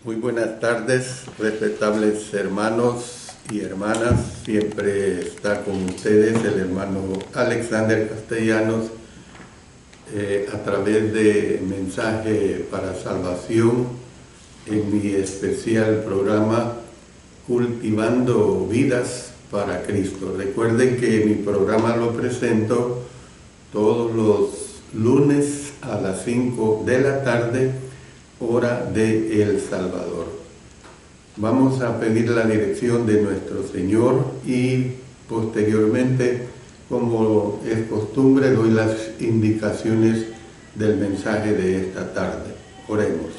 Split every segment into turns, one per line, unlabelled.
Muy buenas tardes, respetables hermanos y hermanas. Siempre está con ustedes el hermano Alexander Castellanos a través de Mensaje para Salvación en mi especial programa Cultivando Vidas para Cristo. Recuerden que mi programa lo presento todos los lunes a las 5 de la tarde, hora de El Salvador. Vamos a pedir la dirección de nuestro Señor y posteriormente, como es costumbre, doy las indicaciones del mensaje de esta tarde. Oremos.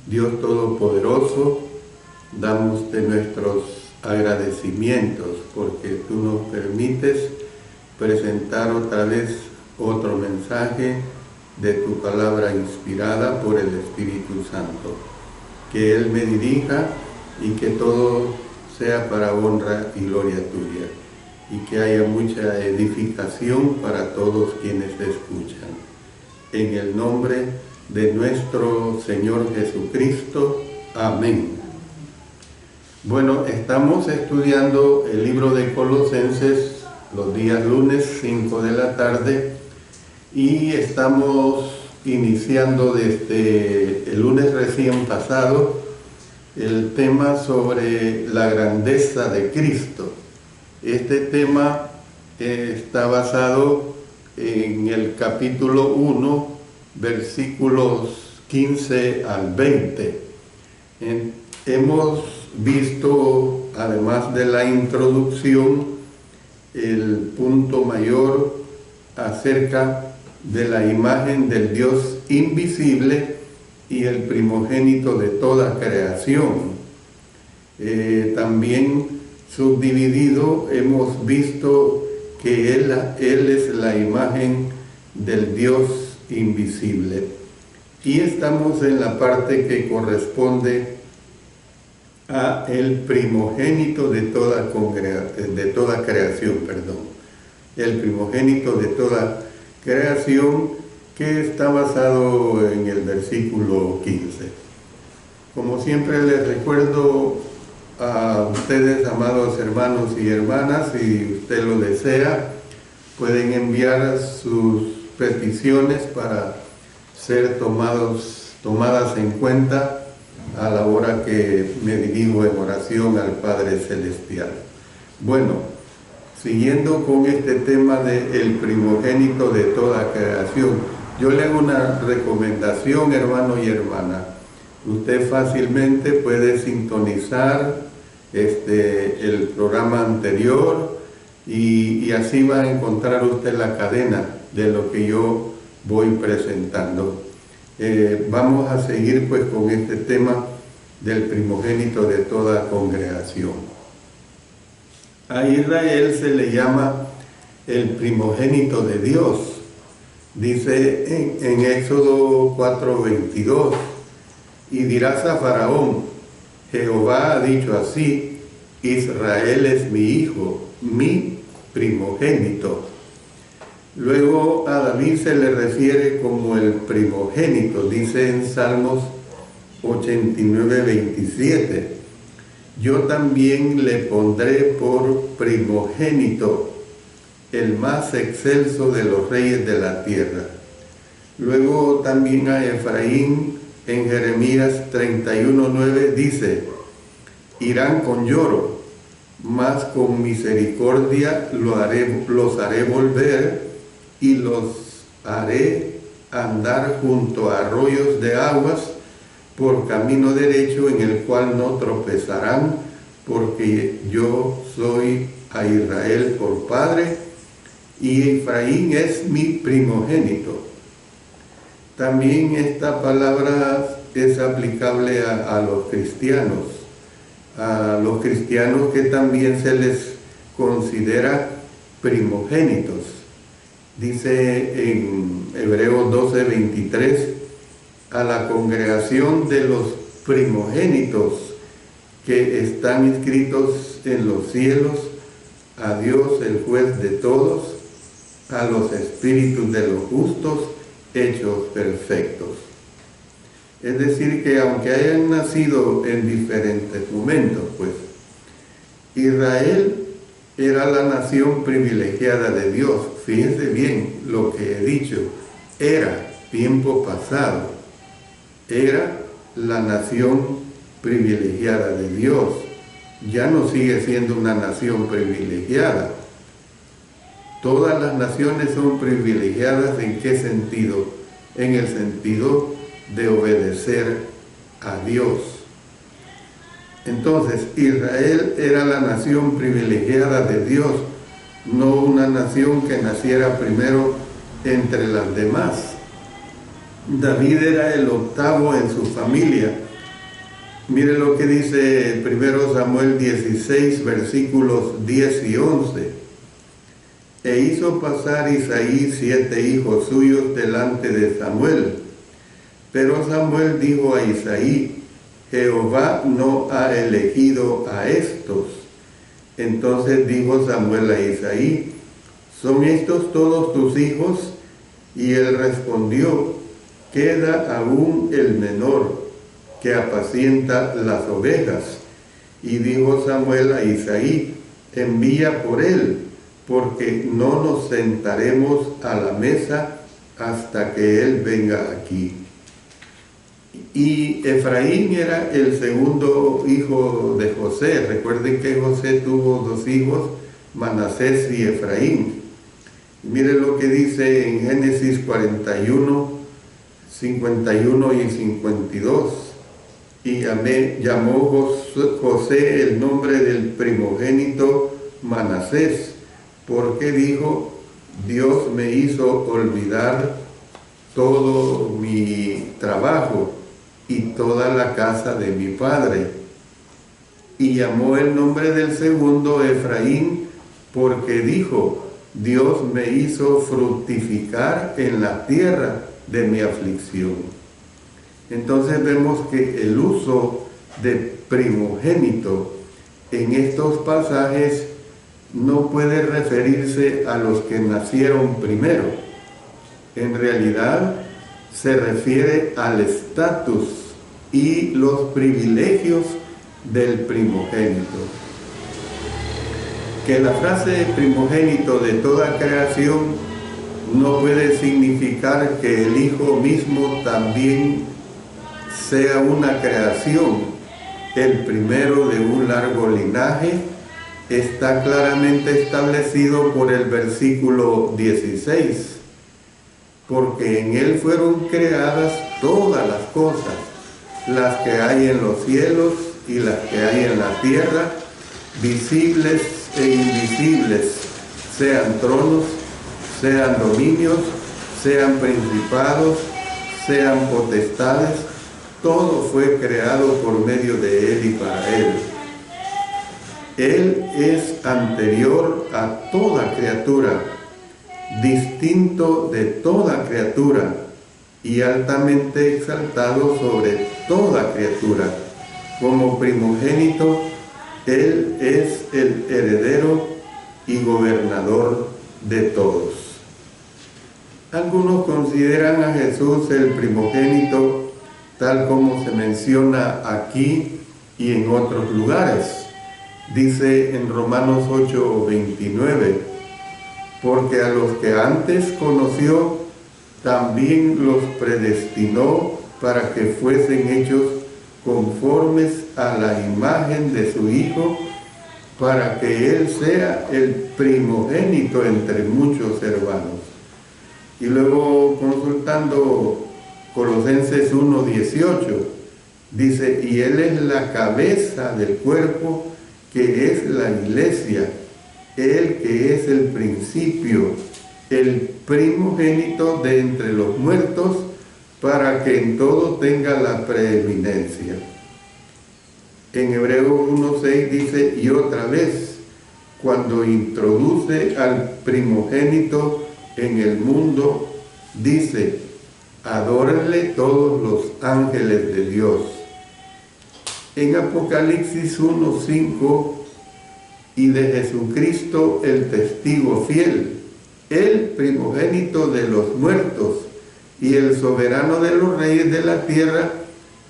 Dios Todopoderoso, damos de nuestros agradecimientos porque tú nos permites presentar otra vez otro mensaje de tu palabra inspirada por el Espíritu Santo. Que Él me dirija y que todo sea para honra y gloria tuya, y que haya mucha edificación para todos quienes te escuchan. En el nombre de nuestro Señor Jesucristo. Amén. Bueno, estamos estudiando el libro de Colosenses los días lunes 5 de la tarde, y estamos iniciando desde el lunes recién pasado el tema sobre la grandeza de Cristo. Este tema está basado en el capítulo 1, versículos 15 al 20. Hemos visto, además de la introducción, el punto mayor acerca de la imagen del Dios invisible y el primogénito de toda creación. También subdividido hemos visto que Él es la imagen del Dios invisible. Y estamos en la parte que corresponde a el primogénito de toda creación, el primogénito de toda creación, que está basado en el versículo 15. Como siempre les recuerdo a ustedes, amados hermanos y hermanas, si usted lo desea, pueden enviar sus peticiones para ser tomadas en cuenta a la hora que me dirijo en oración al Padre Celestial. Bueno, siguiendo con este tema del primogénito de toda creación, yo le hago una recomendación, hermano y hermana. Usted fácilmente puede sintonizar el programa anterior y así va a encontrar usted la cadena de lo que yo voy presentando. Vamos a seguir pues con este tema del primogénito de toda congregación. A Israel se le llama el primogénito de Dios. Dice en Éxodo 4:22, y dirás a Faraón, Jehová ha dicho así, Israel es mi hijo, mi primogénito. Luego a David se le refiere como el primogénito, dice en Salmos 89:27. Yo también le pondré por primogénito, el más excelso de los reyes de la tierra. Luego también a Efraín en Jeremías 31:9 dice, irán con lloro, mas con misericordia los haré volver y los haré andar junto a arroyos de aguas, por camino derecho en el cual no tropezarán, porque yo soy a Israel por padre, y Efraín es mi primogénito. También esta palabra es aplicable a los cristianos que también se les considera primogénitos. Dice en Hebreos 12:23, a la congregación de los primogénitos que están inscritos en los cielos, a Dios el juez de todos, a los espíritus de los justos hechos perfectos. Es decir, que aunque hayan nacido en diferentes momentos, pues Israel era la nación privilegiada de Dios. Fíjense bien lo que he dicho, era tiempo pasado, era la nación privilegiada de Dios. Ya no sigue siendo una nación privilegiada. Todas las naciones son privilegiadas. ¿En qué sentido? En el sentido de obedecer a Dios. Entonces, Israel era la nación privilegiada de Dios, no una nación que naciera primero entre las demás. David era el octavo en su familia. Mire lo que dice 1 Samuel 16, versículos 10 y 11. E hizo pasar Isaí 7 hijos suyos delante de Samuel. Pero Samuel dijo a Isaí: Jehová no ha elegido a estos. Entonces dijo Samuel a Isaí: ¿son estos todos tus hijos? Y él respondió: queda aún el menor, que apacienta las ovejas. Y dijo Samuel a Isaí: envía por él, porque no nos sentaremos a la mesa hasta que él venga aquí. Y Efraín era el segundo hijo de José. Recuerden que José tuvo dos hijos, Manasés y Efraín. Miren lo que dice en Génesis 41, 51 y 52. Y llamó José el nombre del primogénito Manasés, porque dijo: Dios me hizo olvidar todo mi trabajo y toda la casa de mi padre. Y llamó el nombre del segundo Efraín, porque dijo: Dios me hizo fructificar en la tierra de mi aflicción. Entonces vemos que el uso de primogénito en estos pasajes no puede referirse a los que nacieron primero. En realidad se refiere al estatus y los privilegios del primogénito. Que la frase primogénito de toda creación no puede significar que el Hijo mismo también sea una creación, el primero de un largo linaje. Está claramente establecido por el versículo 16, porque en él fueron creadas todas las cosas, las que hay en los cielos y las que hay en la tierra, visibles e invisibles, sean tronos, sean dominios, sean principados, sean potestades. Todo fue creado por medio de él y para él. Él es anterior a toda criatura, distinto de toda criatura y altamente exaltado sobre toda criatura. Como primogénito, Él es el heredero y gobernador de todos. Algunos consideran a Jesús el primogénito, tal como se menciona aquí y en otros lugares. Dice en Romanos 8:29, porque a los que antes conoció, también los predestinó para que fuesen hechos conformes a la imagen de su Hijo, para que Él sea el primogénito entre muchos hermanos. Y luego, consultando Colosenses 1:18, dice: y Él es la cabeza del cuerpo, que es la iglesia, Él que es el principio, el primogénito de entre los muertos, para que en todo tenga la preeminencia. En Hebreos 1:6 dice: y otra vez, cuando introduce al primogénito en el mundo, dice: adórenle todos los ángeles de Dios. En Apocalipsis 1:5, y de Jesucristo el testigo fiel, el primogénito de los muertos y el soberano de los reyes de la tierra,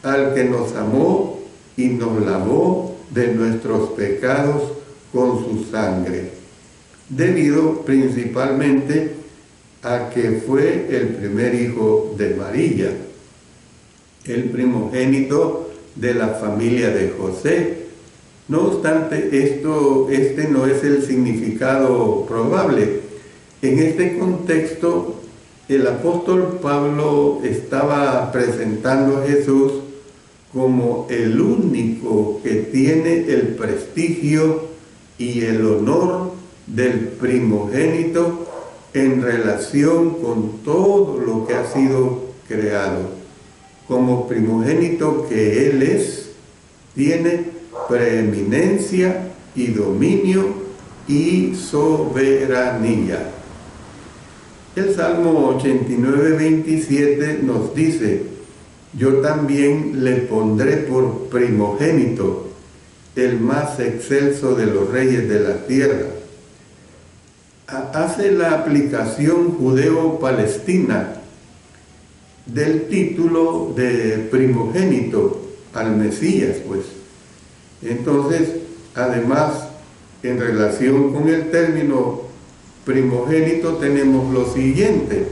al que nos amó y nos lavó de nuestros pecados con su sangre, debido principalmente a que fue el primer hijo de María, el primogénito de la familia de José. No obstante, este no es el significado probable. En este contexto, el apóstol Pablo estaba presentando a Jesús como el único que tiene el prestigio y el honor del primogénito en relación con todo lo que ha sido creado. Como primogénito que Él es, tiene preeminencia y dominio y soberanía. El Salmo 89, 27 nos dice: yo también le pondré por primogénito, el más excelso de los reyes de la tierra. Hace la aplicación judeo-palestina del título de primogénito al Mesías, pues. Entonces, además, en relación con el término primogénito, tenemos lo siguiente: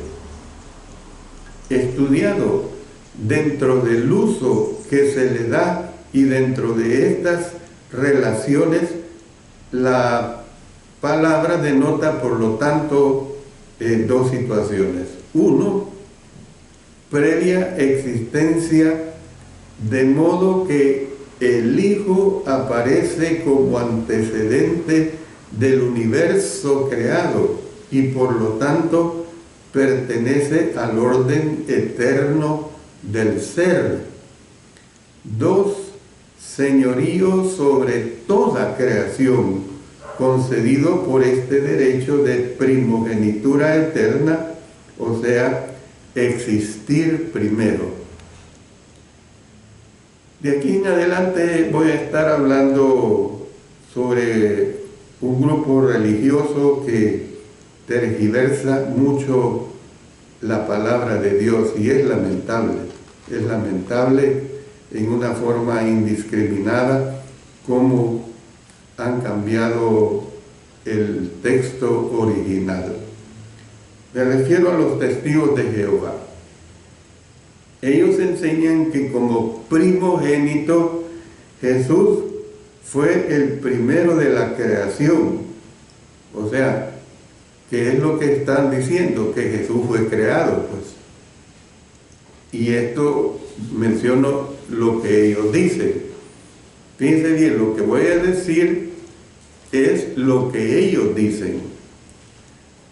estudiado dentro del uso que se le da y dentro de estas relaciones, la palabra denota, por lo tanto, dos situaciones. Uno, previa existencia, de modo que el Hijo aparece como antecedente del universo creado y por lo tanto pertenece al orden eterno del ser. Dos, señorío sobre toda creación, concedido por este derecho de primogenitura eterna, o sea, existir primero. De aquí en adelante voy a estar hablando sobre un grupo religioso que tergiversa mucho la palabra de Dios, y es lamentable en una forma indiscriminada cómo han cambiado el texto original. Me refiero a los testigos de Jehová. Ellos enseñan que como primogénito Jesús fue el primero de la creación. O sea, ¿qué es lo que están diciendo? Que Jesús fue creado, pues. Y esto menciono lo que ellos dicen. Fíjense bien, lo que voy a decir es lo que ellos dicen.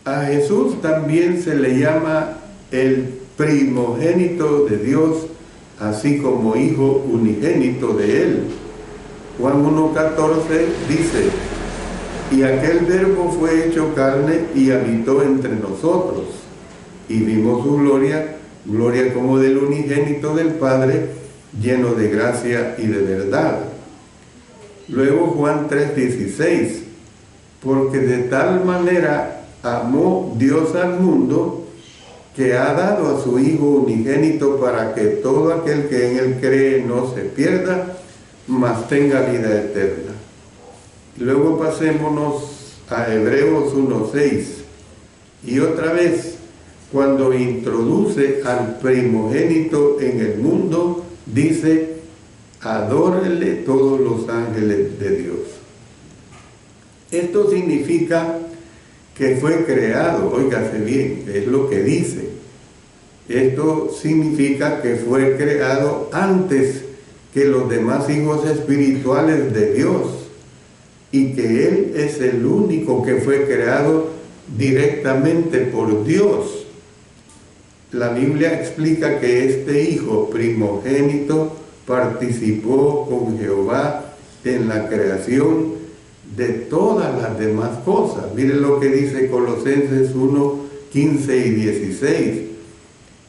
A Jesús también se le llama el primogénito de Dios, así como hijo unigénito de Él. Juan 1:14 dice: y aquel verbo fue hecho carne y habitó entre nosotros, y vimos su gloria, gloria como del unigénito del Padre, lleno de gracia y de verdad. Luego Juan 3:16, porque de tal manera amó Dios al mundo, que ha dado a su Hijo unigénito, para que todo aquel que en Él cree no se pierda, mas tenga vida eterna. Luego pasémonos a Hebreos 1:6, y otra vez, cuando introduce al primogénito en el mundo, dice: adórenle todos los ángeles de Dios. Esto significa que fue creado, óigase bien, es lo que dice. Esto significa que fue creado antes que los demás hijos espirituales de Dios, y que Él es el único que fue creado directamente por Dios. La Biblia explica que este hijo primogénito participó con Jehová en la creación de todas las demás cosas. Miren lo que dice Colosenses 1:15 y 16.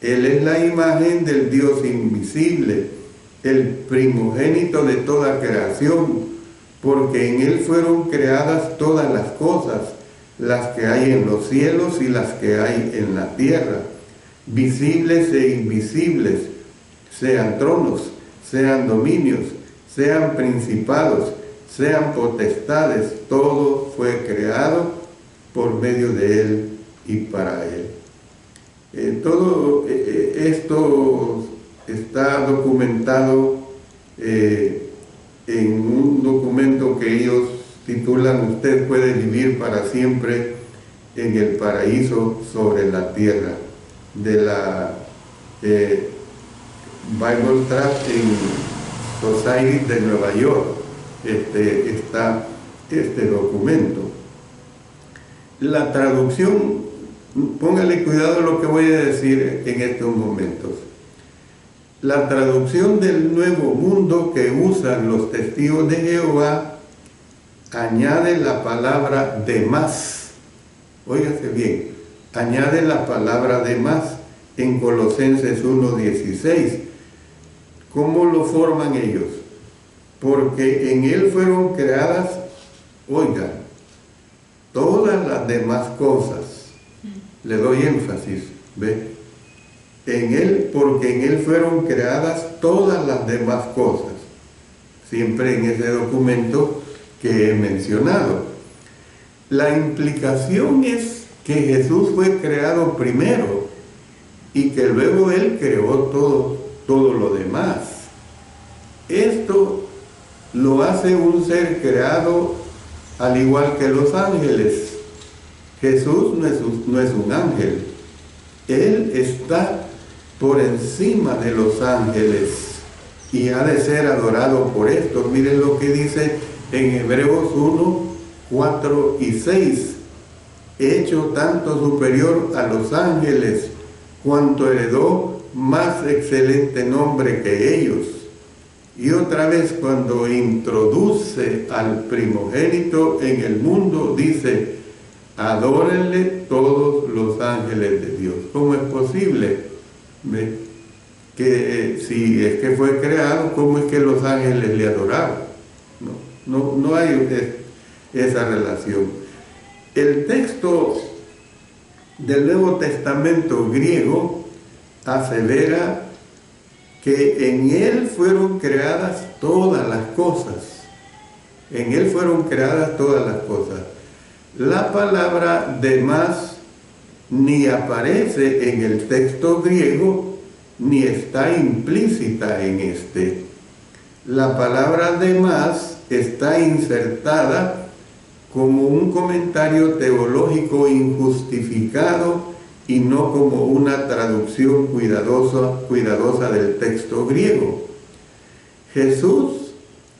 Él es la imagen del Dios invisible, el primogénito de toda creación, porque en Él fueron creadas todas las cosas, las que hay en los cielos y las que hay en la tierra, visibles e invisibles, sean tronos, sean dominios, sean principados, sean potestades, todo fue creado por medio de Él y para Él. Todo esto está documentado en un documento que ellos titulan "Usted puede vivir para siempre en el paraíso sobre la tierra", de la Bible Tracting Society de Nueva York. Está este documento. La traducción, póngale cuidado a lo que voy a decir en estos momentos. La traducción del Nuevo Mundo que usan los testigos de Jehová añade la palabra "de más". Óigase bien, añade la palabra "de más" en Colosenses 1:16. ¿Cómo lo forman ellos? Porque en Él fueron creadas, oigan, todas las demás cosas. Le doy énfasis, ¿ve? En Él, porque en Él fueron creadas todas las demás cosas. Siempre en ese documento que he mencionado. La implicación es que Jesús fue creado primero y que luego Él creó todo lo demás. Esto lo hace un ser creado al igual que los ángeles. Jesús no es un ángel. Él está por encima de los ángeles y ha de ser adorado por estos. Miren lo que dice en Hebreos 1:4 y 6. Hecho tanto superior a los ángeles, cuanto heredó más excelente nombre que ellos. Y otra vez, cuando introduce al primogénito en el mundo, dice: adórenle todos los ángeles de Dios. ¿Cómo es posible? ¿Ve? Que si es que fue creado, ¿cómo es que los ángeles le adoraron? No hay esa relación. El texto del Nuevo Testamento griego asevera que en Él fueron creadas todas las cosas. En Él fueron creadas todas las cosas. La palabra "de más" ni aparece en el texto griego, ni está implícita en este. La palabra "de más" está insertada como un comentario teológico injustificado y no como una traducción cuidadosa del texto griego. Jesús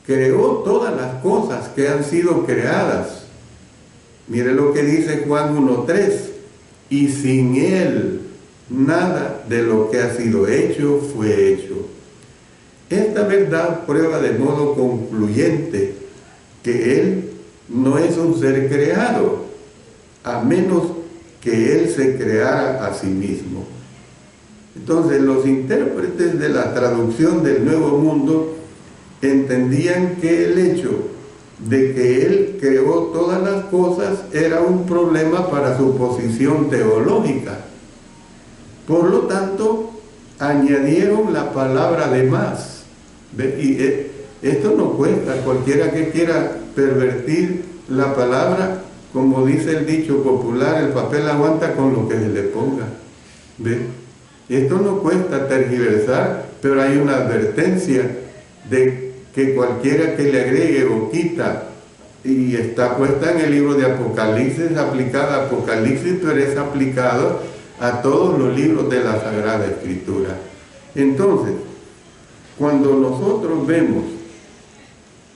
creó todas las cosas que han sido creadas. Mire lo que dice Juan 1:3. Y sin Él, nada de lo que ha sido hecho fue hecho. Esta verdad prueba de modo concluyente que Él no es un ser creado, a menos que Él se creara a sí mismo. Entonces, los intérpretes de la traducción del Nuevo Mundo entendían que el hecho de que Él creó todas las cosas era un problema para su posición teológica. Por lo tanto, añadieron la palabra "de más". Y esto no cuesta. Cualquiera que quiera pervertir la palabra, como dice el dicho popular, el papel aguanta con lo que se le ponga. ¿Ve? Esto no cuesta tergiversar, pero hay una advertencia de que cualquiera que le agregue o quita, y está puesta en el libro de Apocalipsis, aplicada a Apocalipsis, pero es aplicado a todos los libros de la Sagrada Escritura. Entonces, cuando nosotros vemos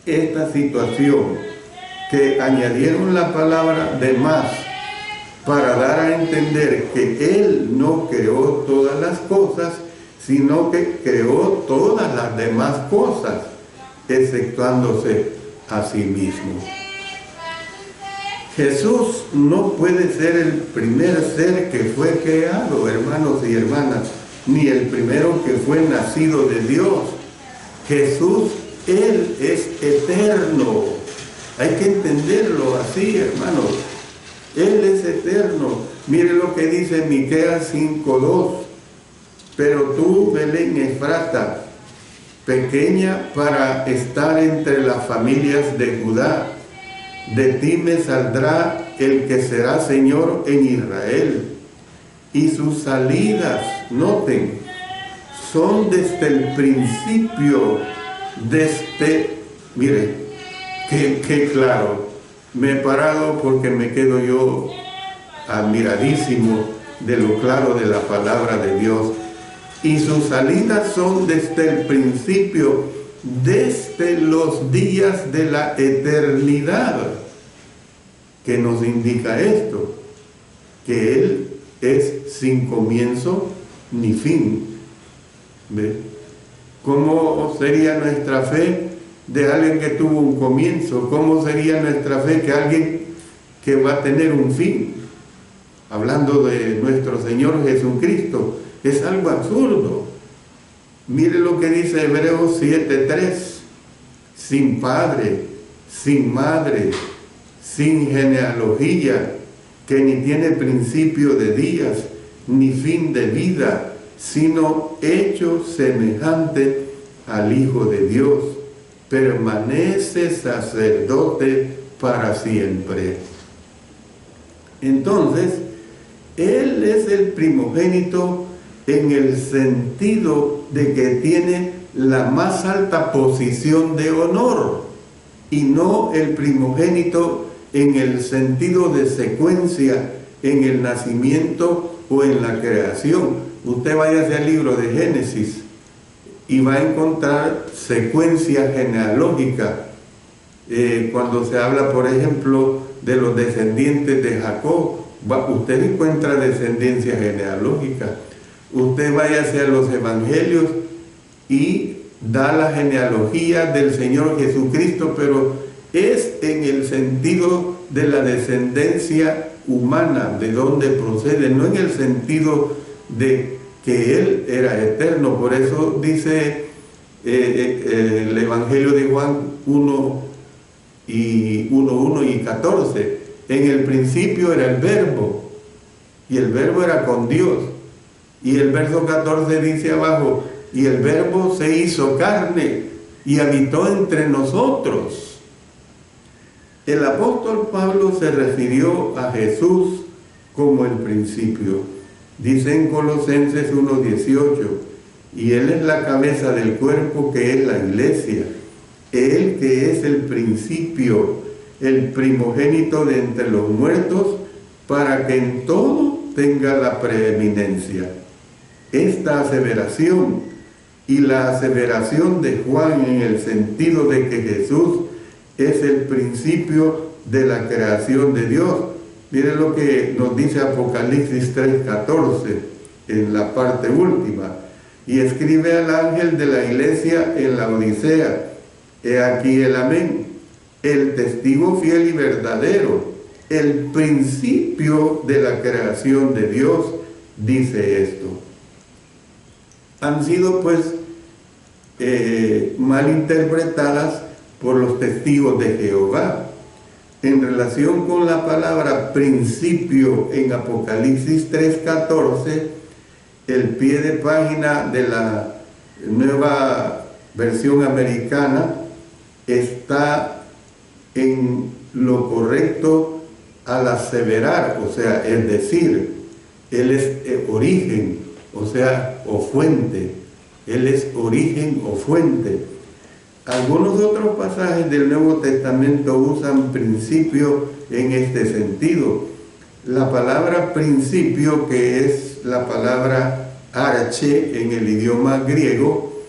esta situación, que añadieron la palabra "de más" para dar a entender que Él no creó todas las cosas, sino que creó todas las demás cosas, exceptuándose a sí mismo. Jesús no puede ser el primer ser que fue creado, hermanos y hermanas, ni el primero que fue nacido de Dios. Jesús, Él es eterno. Hay que entenderlo así, hermanos. Él es eterno. Mire lo que dice Miqueas 5:2. Pero tú, Belén Efrata, pequeña para estar entre las familias de Judá. De ti me saldrá el que será Señor en Israel. Y sus salidas, noten, son desde el principio, mire, qué claro. Me he parado porque me quedo yo admiradísimo de lo claro de la palabra de Dios. Y sus salidas son desde el principio, desde los días de la eternidad. ¿Qué nos indica esto? Que Él es sin comienzo ni fin. ¿Ve? ¿Cómo sería nuestra fe de alguien que tuvo un comienzo? ¿Cómo sería nuestra fe que alguien que va a tener un fin? Hablando de nuestro Señor Jesucristo, es algo absurdo. Mire lo que dice Hebreos 7:3. Sin padre, sin madre, sin genealogía, que ni tiene principio de días, ni fin de vida, sino hecho semejante al Hijo de Dios, permanece sacerdote para siempre. Entonces, Él es el primogénito en el sentido de que tiene la más alta posición de honor, y no el primogénito en el sentido de secuencia en el nacimiento o en la creación. Usted vaya al libro de Génesis y va a encontrar secuencia genealógica. Cuando se habla, por ejemplo, de los descendientes de Jacob, usted encuentra descendencia genealógica. Usted vaya hacia los evangelios y da la genealogía del Señor Jesucristo, pero es en el sentido de la descendencia humana, de donde procede, no en el sentido de que Él era eterno. Por eso dice el Evangelio de Juan 1 y 14, en el principio era el Verbo, y el Verbo era con Dios. Y el verso 14 dice abajo, y el Verbo se hizo carne y habitó entre nosotros. El apóstol Pablo se refirió a Jesús como el principio. Dice en Colosenses 1:18, y Él es la cabeza del cuerpo, que es la iglesia. Él que es el principio, el primogénito de entre los muertos, para que en todo tenga la preeminencia. Esta aseveración y la aseveración de Juan en el sentido de que Jesús es el principio de la creación de Dios. Miren lo que nos dice Apocalipsis 3:14 en la parte última. Y escribe al ángel de la iglesia en la Odisea: he aquí el amén, el testigo fiel y verdadero, el principio de la creación de Dios, dice esto. Han sido pues malinterpretadas por los testigos de Jehová. En relación con la palabra principio en Apocalipsis 3:14, el pie de página de la Nueva Versión Americana está en lo correcto al aseverar, o sea, es decir, Él es origen, o sea, o fuente. Él es origen o fuente. Algunos otros pasajes del Nuevo Testamento usan principio en este sentido. La palabra principio, que es la palabra arche en el idioma griego,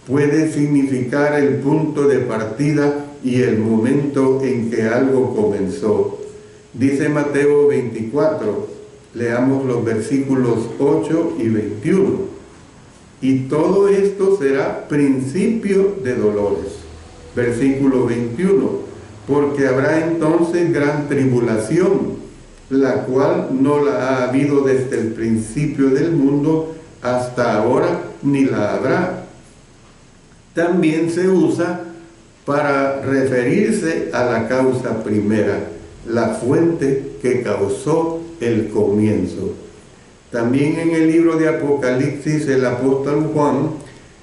puede significar el punto de partida y el momento en que algo comenzó. Dice Mateo 24, leamos los versículos 8 y 21. Y todo esto será principio de dolores. Versículo 21. Porque habrá entonces gran tribulación, la cual no la ha habido desde el principio del mundo hasta ahora, ni la habrá. También se usa para referirse a la causa primera, la fuente que causó el comienzo. También en el libro de Apocalipsis el apóstol Juan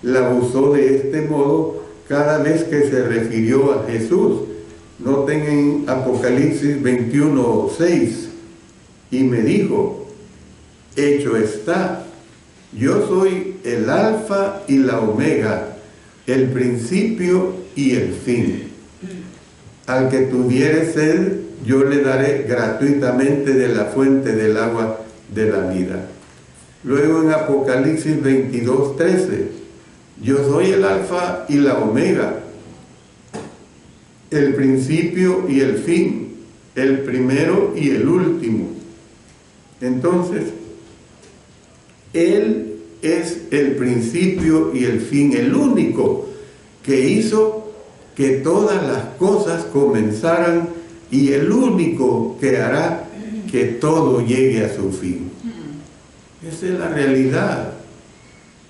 la usó de este modo cada vez que se refirió a Jesús. Noten en Apocalipsis 21:6, y me dijo, hecho está, yo soy el alfa y la omega, el principio y el fin. Al que tuviere sed, yo le daré gratuitamente de la fuente del agua de la vida. Luego en Apocalipsis 22:13, yo soy el alfa y la omega, el principio y el fin, el primero y el último. Entonces, Él es el principio y el fin, el único que hizo que todas las cosas comenzaran y el único que hará que todo llegue a su fin. Esa es la realidad.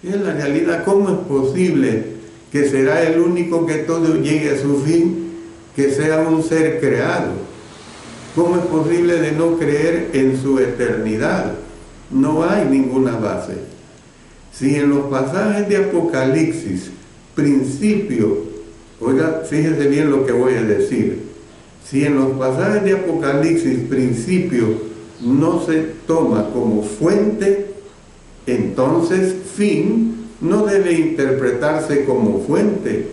Es la realidad. ¿Cómo es posible que será el único que todo llegue a su fin, que sea un ser creado? ¿Cómo es posible de no creer en su eternidad? No hay ninguna base. Si en los pasajes de Apocalipsis, principio, oiga, fíjese bien lo que voy a decir. Si en los pasajes de Apocalipsis, principio, no se toma como fuente, entonces fin no debe interpretarse como fuente.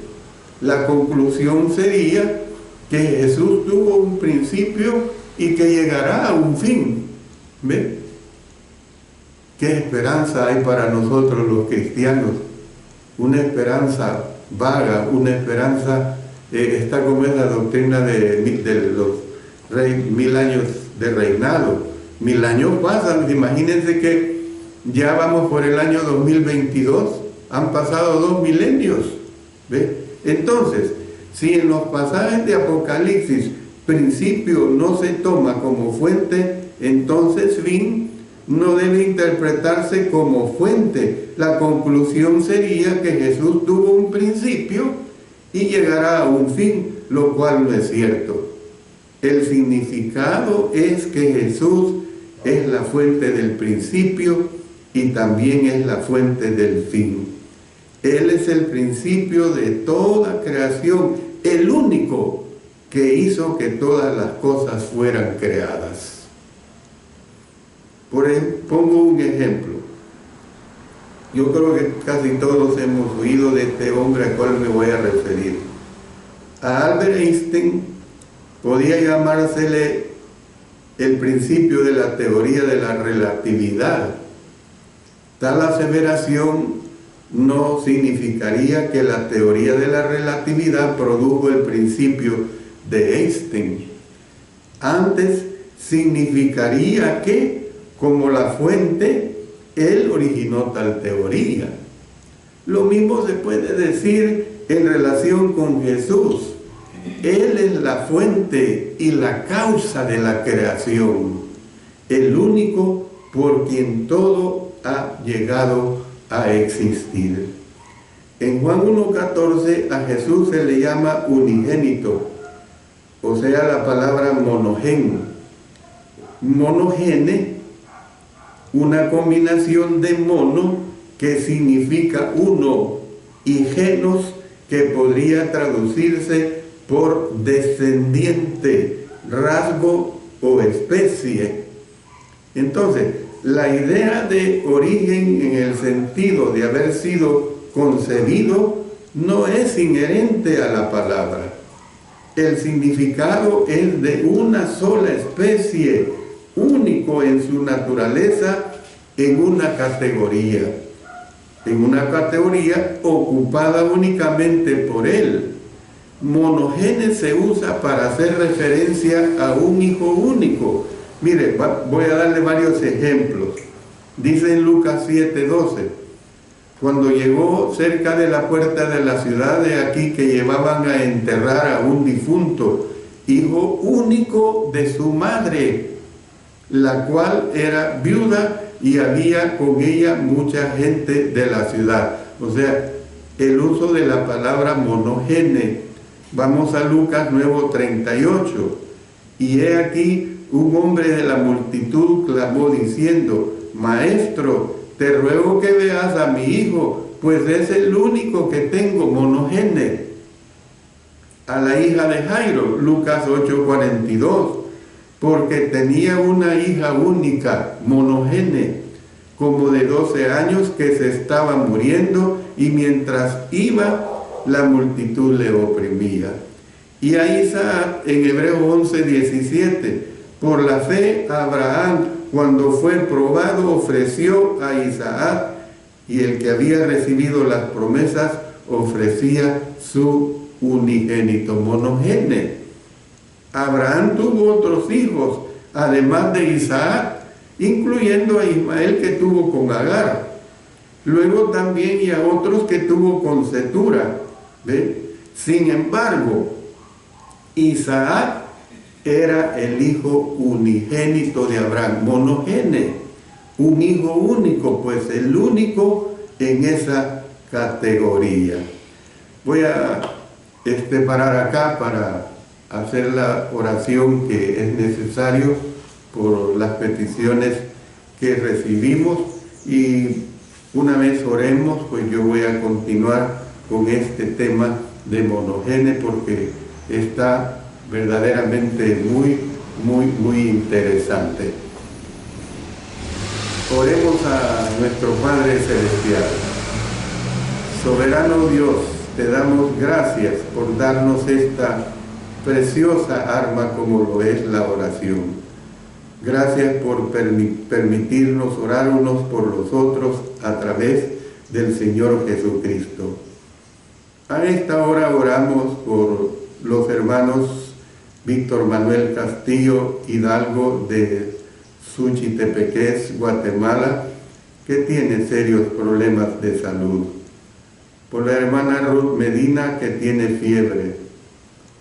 La conclusión sería que Jesús tuvo un principio y que llegará a un fin. ¿Ve? ¿Qué esperanza hay para nosotros los cristianos? Una esperanza vaga, una esperanza, está como es la doctrina de los 1000 años de reinado. 1000 años pasan, imagínense que ya vamos por el año 2022, han pasado 2 milenios. ¿Ve? Entonces, si en los pasajes de Apocalipsis principio no se toma como fuente, entonces fin no debe interpretarse como fuente. La conclusión sería que Jesús tuvo un principio y llegará a un fin, lo cual no es cierto. El significado es que Jesús es la fuente del principio y también es la fuente del fin. Él es el principio de toda creación, el único que hizo que todas las cosas fueran creadas. Pongo un ejemplo. Yo creo que casi todos hemos oído de este hombre al cual me voy a referir. A Albert Einstein podía llamársele el principio de la teoría de la relatividad. Tal aseveración no significaría que la teoría de la relatividad produjo el principio de Einstein. Antes significaría que, como la fuente, él originó tal teoría. Lo mismo se puede decir en relación con Jesús. Él es la fuente y la causa de la creación, el único por quien todo ha llegado a existir. En Juan 1:14 a Jesús se le llama unigénito, o sea, la palabra monogen. Monogene, una combinación de mono, que significa uno, y genos, que podría traducirse por descendiente, rasgo o especie. Entonces, la idea de origen en el sentido de haber sido concebido no es inherente a la palabra. El significado es de una sola especie, único en su naturaleza, en una categoría ocupada únicamente por él. Monogene se usa para hacer referencia a un hijo único. Mire, voy a darle varios ejemplos. Dice en Lucas 7:12, cuando llegó cerca de la puerta de la ciudad, de aquí que llevaban a enterrar a un difunto, hijo único de su madre, la cual era viuda y había con ella mucha gente de la ciudad. O sea, el uso de la palabra monogene. Vamos a Lucas 9:38. Y he aquí, un hombre de la multitud clamó diciendo: Maestro, te ruego que veas a mi hijo, pues es el único que tengo monogene. A la hija de Jairo, Lucas 8:42, porque tenía una hija única, monogene, como de 12 años, que se estaba muriendo, y mientras iba, la multitud le oprimía. Y a Isaac, en Hebreos 11:17, por la fe Abraham, cuando fue probado, ofreció a Isaac, y el que había recibido las promesas ofrecía su unigénito, monogene. Abraham tuvo otros hijos, además de Isaac, incluyendo a Ismael, que tuvo con Agar. Luego también y a otros que tuvo con Cetura. ¿Ve? Sin embargo, Isaac era el hijo unigénito de Abraham, monogene, un hijo único, pues el único en esa categoría. Voy a parar acá para hacer la oración que es necesario por las peticiones que recibimos, y una vez oremos, pues yo voy a continuar con este tema de monogene, porque está verdaderamente muy interesante. Oremos a nuestro Padre Celestial. Soberano Dios, te damos gracias por darnos esta preciosa arma como lo es la oración. Gracias por permitirnos orar unos por los otros a través del Señor Jesucristo. A esta hora oramos por los hermanos Víctor Manuel Castillo Hidalgo de Suchitepeques, Guatemala, que tiene serios problemas de salud. Por la hermana Ruth Medina, que tiene fiebre.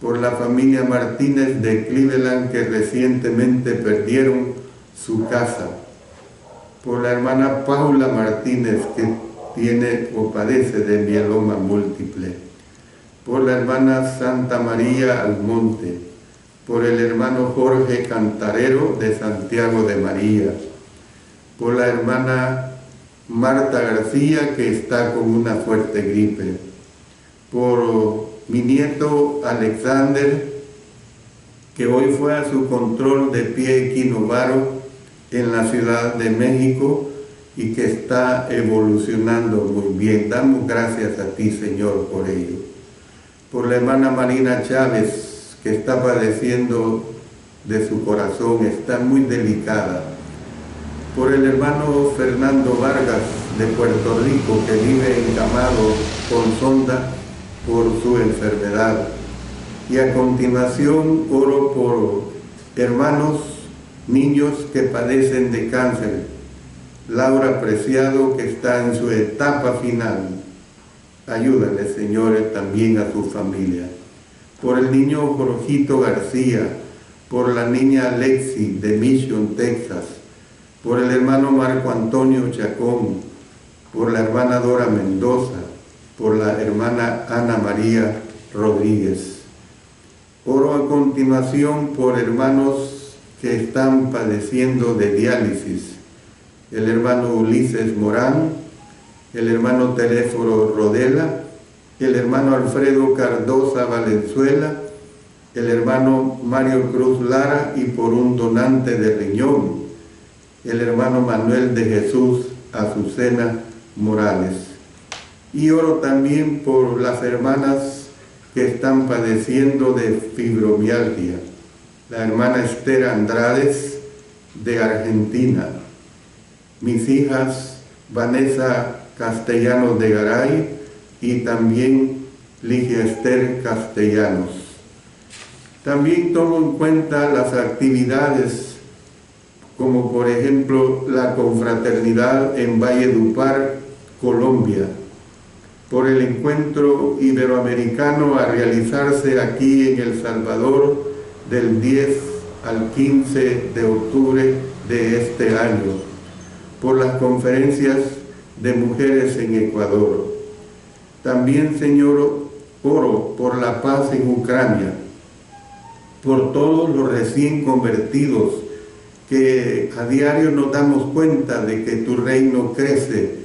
Por la familia Martínez de Cleveland, que recientemente perdieron su casa. Por la hermana Paula Martínez, que tiene o padece de mieloma múltiple. Por la hermana Santa María Almonte. Por el hermano Jorge Cantarero de Santiago de María. Por la hermana Marta García, que está con una fuerte gripe. Por mi nieto Alexander, que hoy fue a su control de pie equinovaro en la Ciudad de México y que está evolucionando muy bien. Damos gracias a ti, Señor, por ello. Por la hermana Marina Chávez, que está padeciendo de su corazón, está muy delicada. Por el hermano Fernando Vargas de Puerto Rico, que vive encamado con sonda por su enfermedad. Y a continuación oro por hermanos, niños que padecen de cáncer. Laura Preciado, que está en su etapa final. Ayúdale, Señor, también a su familia. Por el niño Jorgito García, por la niña Alexi de Mission, Texas, por el hermano Marco Antonio Chacón, por la hermana Dora Mendoza, por la hermana Ana María Rodríguez. Oro a continuación por hermanos que están padeciendo de diálisis. El hermano Ulises Morán, el hermano Teléforo Rodela, el hermano Alfredo Cardosa Valenzuela, el hermano Mario Cruz Lara, y por un donante de riñón, el hermano Manuel de Jesús Azucena Morales. Y oro también por las hermanas que están padeciendo de fibromialgia. La hermana Esther Andrades de Argentina. Mis hijas Vanessa Castellanos de Garay y también Ligia Esther Castellanos. También tomo en cuenta las actividades como por ejemplo la confraternidad en Valledupar, Colombia, por el encuentro iberoamericano a realizarse aquí en El Salvador del 10 al 15 de octubre de este año, por las conferencias de mujeres en Ecuador. También, Señor, oro por la paz en Ucrania, por todos los recién convertidos, que a diario nos damos cuenta de que tu reino crece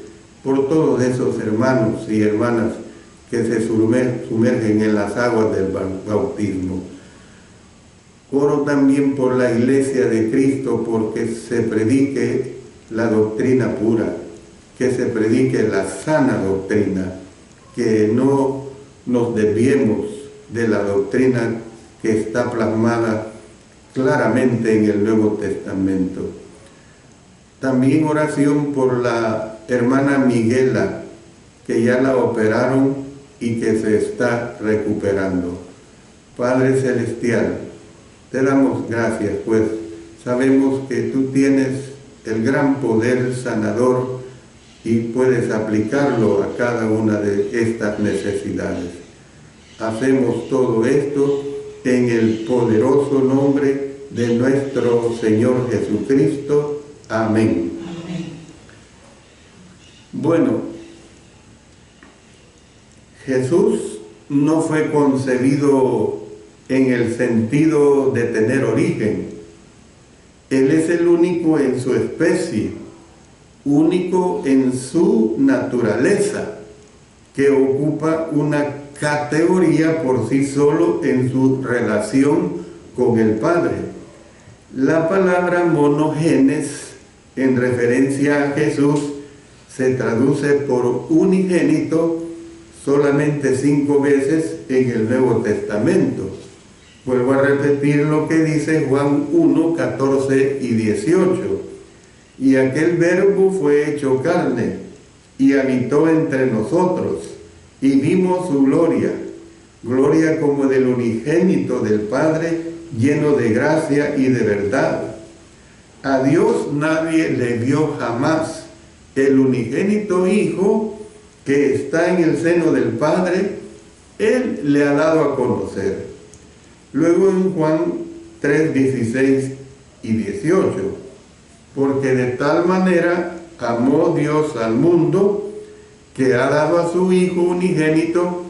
por todos esos hermanos y hermanas que se sumergen en las aguas del bautismo. Oro también por la Iglesia de Cristo, porque se predique la doctrina pura, que se predique la sana doctrina, que no nos desviemos de la doctrina que está plasmada claramente en el Nuevo Testamento. También oración por la hermana Miguela, que ya la operaron y que se está recuperando. Padre Celestial, te damos gracias, pues sabemos que tú tienes el gran poder sanador y puedes aplicarlo a cada una de estas necesidades. Hacemos todo esto en el poderoso nombre de nuestro Señor Jesucristo. Amén. Amén. Bueno, Jesús no fue concebido en el sentido de tener origen. Él es el único en su especie, único en su naturaleza, que ocupa una categoría por sí solo en su relación con el Padre. La palabra monogenes, en referencia a Jesús, se traduce por unigénito solamente 5 veces en el Nuevo Testamento. Vuelvo a repetir lo que dice Juan 1, 14 y 18. Y aquel verbo fue hecho carne y habitó entre nosotros, y vimos su gloria, gloria como del unigénito del Padre, lleno de gracia y de verdad. A Dios nadie le vio jamás. El unigénito Hijo que está en el seno del Padre, Él le ha dado a conocer. Luego en Juan 3, 16 y 18, porque de tal manera amó Dios al mundo, que ha dado a su Hijo unigénito,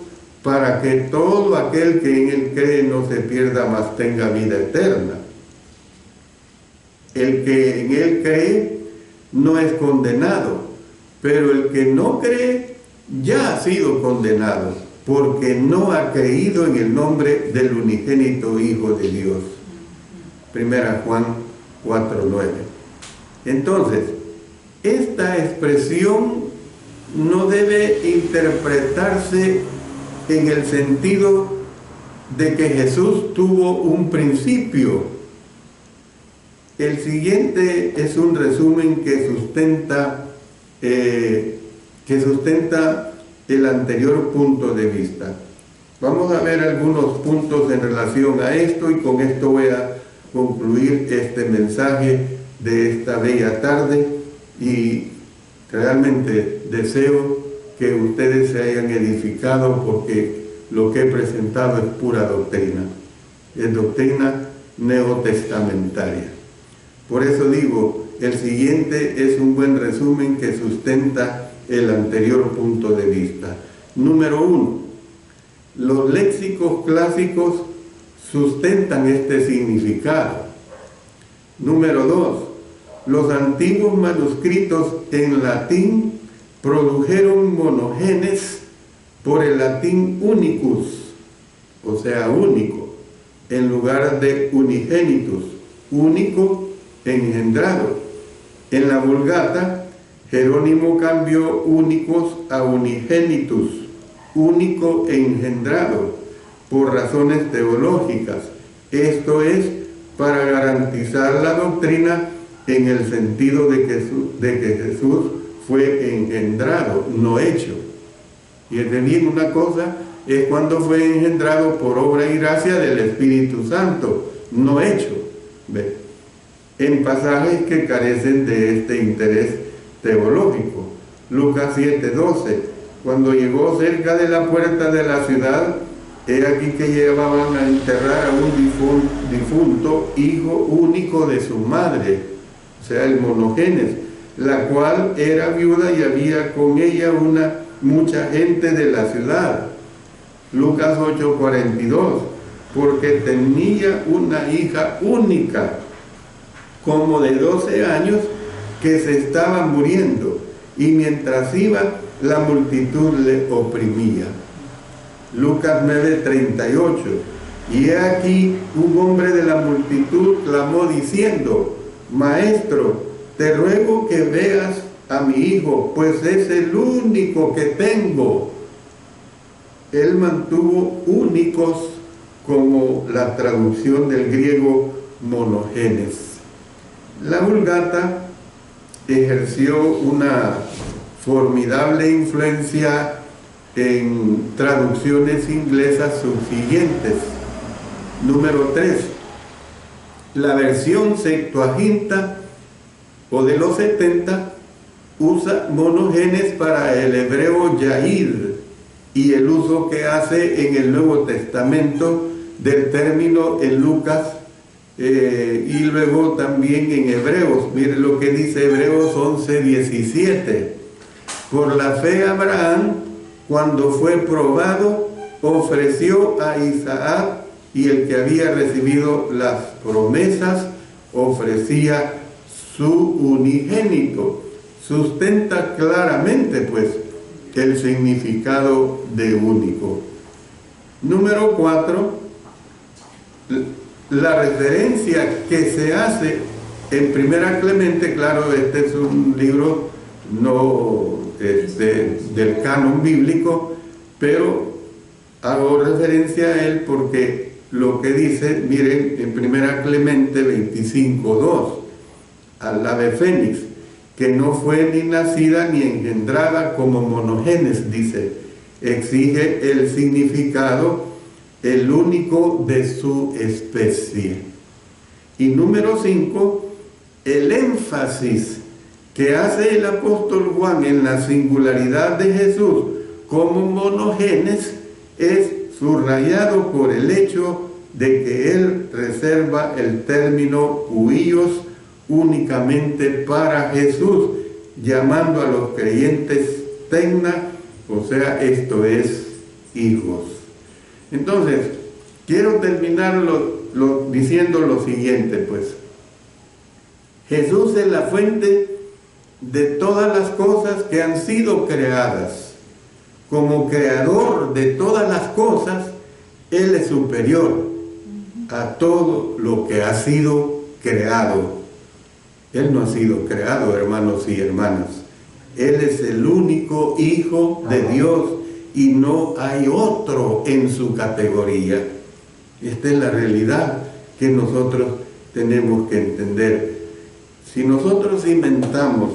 para que todo aquel que en Él cree no se pierda, mas tenga vida eterna. El que en Él cree no es condenado, pero el que no cree ya ha sido condenado, porque no ha creído en el nombre del unigénito Hijo de Dios. Primera Juan 4:9. Entonces, esta expresión no debe interpretarse en el sentido de que Jesús tuvo un principio. El siguiente es un resumen que sustenta el anterior punto de vista. Vamos a ver algunos puntos en relación a esto, y con esto voy a concluir este mensaje de esta bella tarde, y realmente deseo que ustedes se hayan edificado, porque lo que he presentado es pura doctrina, es doctrina neotestamentaria. Por eso digo, el siguiente es un buen resumen que sustenta el anterior punto de vista. Número 1. Los léxicos clásicos sustentan este significado. Número 2. Los antiguos manuscritos en latín produjeron monogenes por el latín unicus, o sea, único, en lugar de unigenitus, único engendrado. En la Vulgata, Jerónimo cambió únicos a unigenitus, único engendrado, por razones teológicas. Esto es para garantizar la doctrina en el sentido de que Jesús fue engendrado, no hecho. Y bien, una cosa es cuando fue engendrado por obra y gracia del Espíritu Santo, no hecho. ¿Ve? En pasajes que carecen de este interés teológico. Lucas 7:12, cuando llegó cerca de la puerta de la ciudad, he aquí que llevaban a enterrar a un difunto hijo único de su madre, o sea, el monogenes, la cual era viuda y había con ella mucha gente de la ciudad. Lucas 8:42, porque tenía una hija única, como de 12 años, que se estaba muriendo, y mientras iba, la multitud le oprimía. Lucas 9:38. Y he aquí, un hombre de la multitud clamó diciendo: Maestro, te ruego que veas a mi hijo, pues es el único que tengo. Él mantuvo únicos como la traducción del griego monogenes. La Vulgata ejerció una formidable influencia en traducciones inglesas subsiguientes. Número 3. La versión Septuaginta o de los 70 usa monogenes para el hebreo yair, y el uso que hace en el Nuevo Testamento del término en Lucas y luego también en Hebreos. Miren lo que dice Hebreos 11:17. Por la fe Abraham, cuando fue probado, ofreció a Isaac, y el que había recibido las promesas ofrecía su unigénito. Sustenta claramente, pues, el significado de único. Número 4, la referencia que se hace en Primera Clemente. Claro, este es un libro no del canon bíblico, pero hago referencia a él porque lo que dice, miren, en Primera Clemente 25:2, al ave fénix, que no fue ni nacida ni engendrada como monogenes, dice, exige el significado, el único de su especie. Y número 5, el énfasis que hace el apóstol Juan en la singularidad de Jesús como monogenes es subrayado por el hecho de que él reserva el término huíos únicamente para Jesús, llamando a los creyentes tecna, o sea, esto es, hijos. Entonces, quiero terminar diciendo lo siguiente, pues. Jesús es la fuente de todas las cosas que han sido creadas. Como creador de todas las cosas, Él es superior a todo lo que ha sido creado. Él no ha sido creado, hermanos y hermanas. Él es el único Hijo de Dios y no hay otro en su categoría. Esta es la realidad que nosotros tenemos que entender. Si nosotros inventamos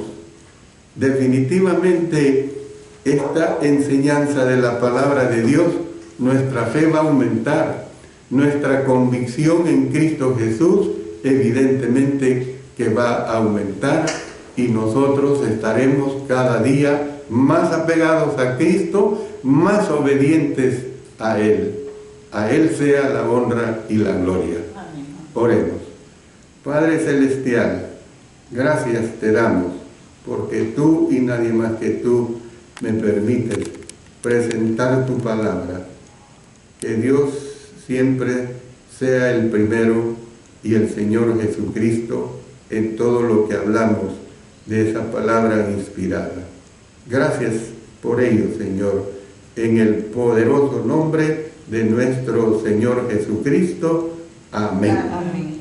definitivamente esta enseñanza de la palabra de Dios, nuestra fe va a aumentar. Nuestra convicción en Cristo Jesús evidentemente que va a aumentar, y nosotros estaremos cada día más apegados a Cristo, más obedientes a Él. A Él sea la honra y la gloria. Amén. Oremos. Padre Celestial, gracias te damos, porque tú y nadie más que tú me permites presentar tu palabra. Que Dios siempre sea el primero y el Señor Jesucristo en todo lo que hablamos de esa palabra inspirada. Gracias por ello, Señor, en el poderoso nombre de nuestro Señor Jesucristo. Amén. Amén.